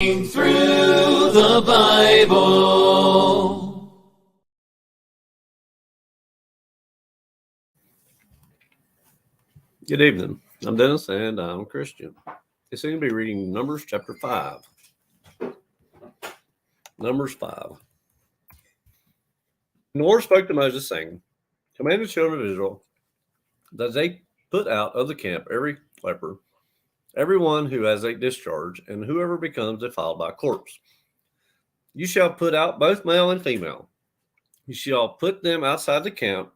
Through the Bible. Good evening. I'm Dennis and I'm a Christian. It's going to be reading Numbers chapter 5. Numbers 5. And the Lord spoke to Moses, saying, Command the children of Israel that they put out of the camp every leper, everyone who has a discharge, and whoever becomes defiled by a corpse. You shall put out both male and female. You shall put them outside the camp,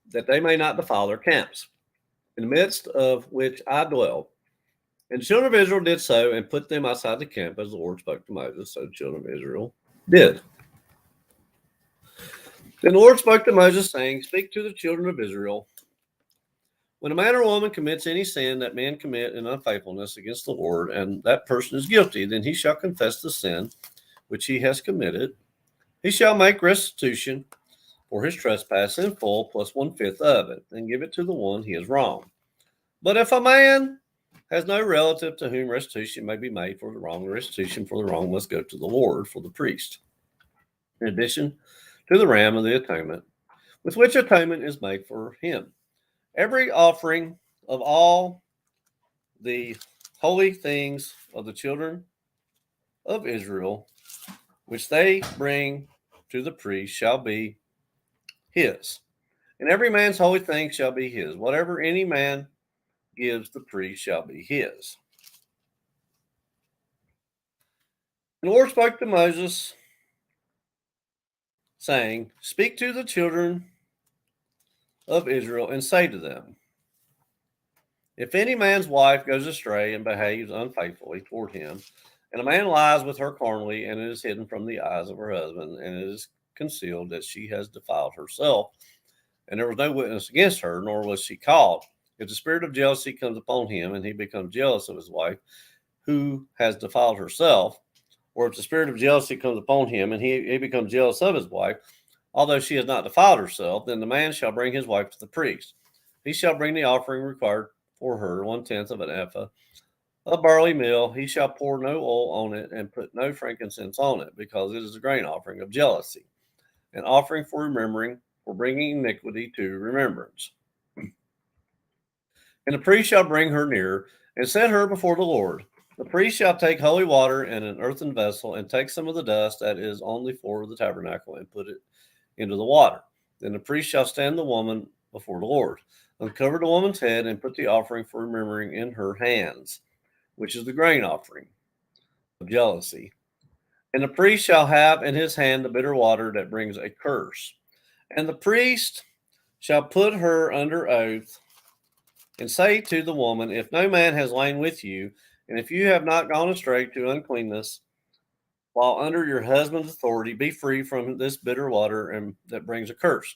that they may not defile their camps, in the midst of which I dwell. And the children of Israel did so, and put them outside the camp, as the Lord spoke to Moses. So the children of Israel did. Then the Lord spoke to Moses, saying, Speak to the children of Israel. When a man or woman commits any sin that man commit in unfaithfulness against the Lord, and that person is guilty, then he shall confess the sin which he has committed. He shall make restitution for his trespass in full, plus 1/5 of it, and give it to the one he has wronged. But if a man has no relative to whom restitution may be made for the wrong, restitution for the wrong must go to the Lord, for the priest, in addition to the ram of the atonement, with which atonement is made for him. Every offering of all the holy things of the children of Israel, which they bring to the priest, shall be his. And every man's holy thing shall be his. Whatever any man gives the priest shall be his. And the Lord spoke to Moses, saying, Speak to the children of Israel and say to them, If any man's wife goes astray and behaves unfaithfully toward him, and a man lies with her carnally, and it is hidden from the eyes of her husband, and it is concealed that she has defiled herself, and there was no witness against her, nor was she caught, if the spirit of jealousy comes upon him, and he becomes jealous of his wife, who has defiled herself, or if the spirit of jealousy comes upon him, and he becomes jealous of his wife, although she has not defiled herself, then the man shall bring his wife to the priest. He shall bring the offering required for her, 1/10 of an ephah of barley meal. He shall pour no oil on it and put no frankincense on it, because it is a grain offering of jealousy, an offering for remembering, for bringing iniquity to remembrance. And the priest shall bring her near and set her before the Lord. The priest shall take holy water in an earthen vessel, and take some of the dust that is on the floor of the tabernacle, and put it into the water. Then the priest shall stand the woman before the Lord, uncover the woman's head, and put the offering for remembering in her hands, which is the grain offering of jealousy. And the priest shall have in his hand the bitter water that brings a curse. And the priest shall put her under oath, and say to the woman, If no man has lain with you, and if you have not gone astray to uncleanness, while under your husband's authority, be free from this bitter water and that brings a curse.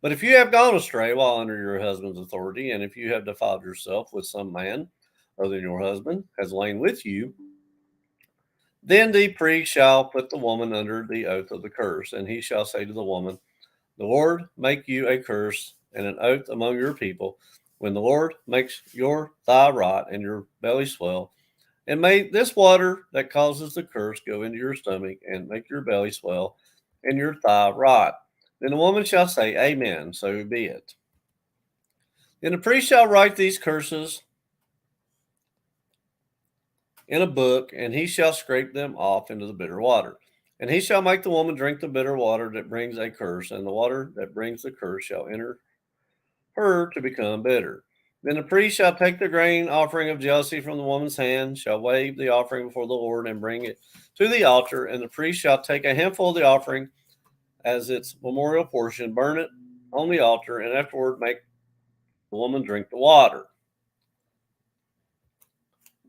But if you have gone astray while under your husband's authority, and if you have defiled yourself with some man other than your husband has lain with you, then the priest shall put the woman under the oath of the curse, and he shall say to the woman, The Lord make you a curse and an oath among your people, when the Lord makes your thigh rot and your belly swell, and may this water that causes the curse go into your stomach, and make your belly swell and your thigh rot. Then the woman shall say, Amen, so be it. Then the priest shall write these curses in a book, and he shall scrape them off into the bitter water. And he shall make the woman drink the bitter water that brings a curse, and the water that brings the curse shall enter her to become bitter. Then the priest shall take the grain offering of jealousy from the woman's hand, shall wave the offering before the Lord, and bring it to the altar. And the priest shall take a handful of the offering as its memorial portion, burn it on the altar, and afterward make the woman drink the water.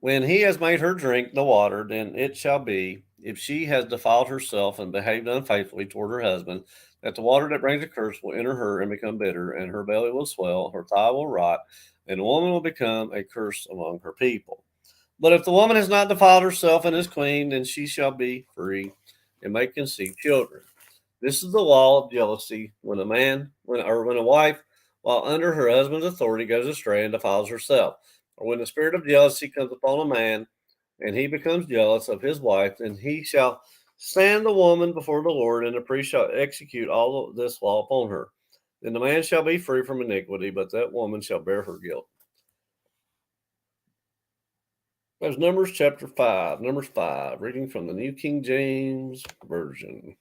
When he has made her drink the water, then it shall be, if she has defiled herself and behaved unfaithfully toward her husband, that the water that brings a curse will enter her and become bitter, and her belly will swell, her thigh will rot, and the woman will become a curse among her people. But if the woman has not defiled herself and is clean, then she shall be free and may conceive children. This is the law of jealousy, when a wife, while under her husband's authority, goes astray and defiles herself, or when the spirit of jealousy comes upon a man, and he becomes jealous of his wife, then he shall stand the woman before the Lord, and the priest shall execute all of this law upon her. Then the man shall be free from iniquity, but that woman shall bear her guilt. There's Numbers chapter 5. Numbers 5, reading from the New King James Version.